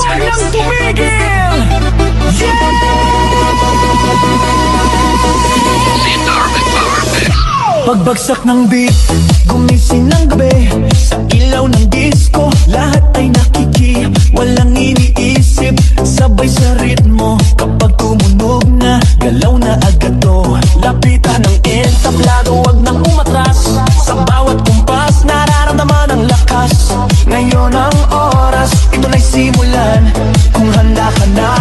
Huwag nang tumigil! Pagbagsak ng beat, gumising ng gabi. Sa ilaw ng disco, lahat ay nakiki. Walang iniisip, sabay sa ritmo. Kapag tumunog na, galaw na agad to. Lapitan ng entablado, wag nang umatras. Sa bawat kumpas, nararamdaman ang lakas. Ngayon ang oras, ito na'y simulan. Kung handa ka na,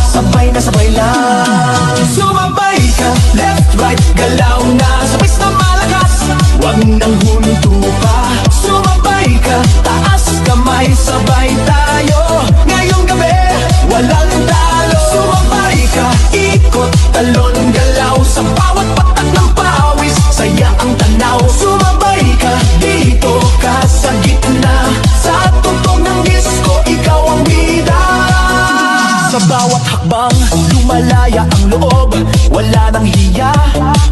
sabay na sabay lang. Sumabay ka, left, right, galaw na. Sabay na malakas, wag nang huminto pa. Sumabay ka, taas kamay, sabay tayo. Ngayong gabi, walang talo. Sumabay ka, ikot, talon, galaw. Sa bawat patak ng pawis, saya ang tanaw. Sumabay ka, dito ka sa gitna. Sa tugtog ng disco, ikaw ang bida. Sa bawat hakbang, lumalaya ang loob. Wala nang hiya,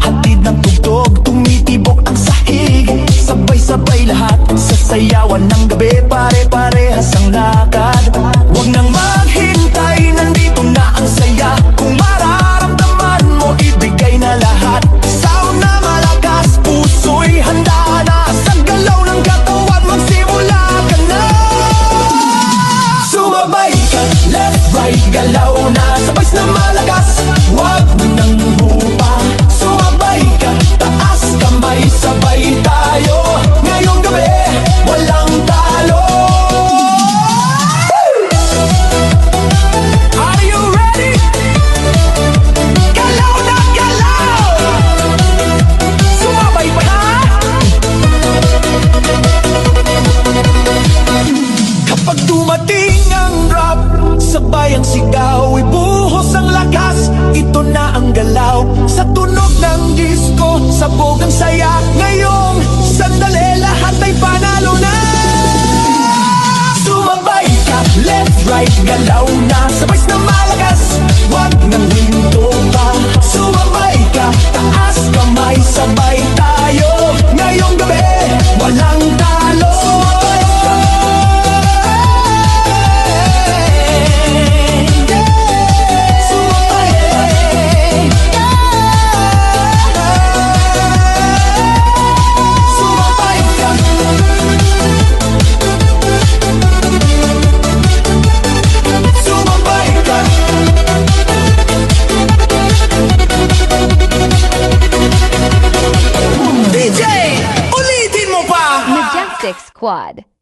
hatid ng tugtog. Tumitibok ang sahig, sabay-sabay lahat. Sa sayawan ng gabi, pare-parehas ang lakad. Huwag nang maghintay, nandito na ang saya. Kung mararamdaman mo, ibigay na lahat. Sound na malakas, puso'y handa na. Sa galaw ng katawan, magsimula ka na. Sumabay ka, left, right, galaw na. Sabay na malakas, wag nang hupa. Sumabay ka, taas kamay, sabay tayo. Ngayong gabi, walang talo. Are you ready? Galaw na galaw! Sumabay pa na! Kapag dumating ang drop, sabay ang sigaw, ibuhos ang lakas. Ito na ang galaw, sa tunog ng disco, sabog ang saya. Ngayong sandali, lahat ay panalo na. Sumabay ka, left, right, galaw na. Sabay na malakas, wag nang hinto pa. Sumabay ka, taas kamay, sabay tayo. Ngayong gabi, walang talo. Sumabay ka. Majestic Squad.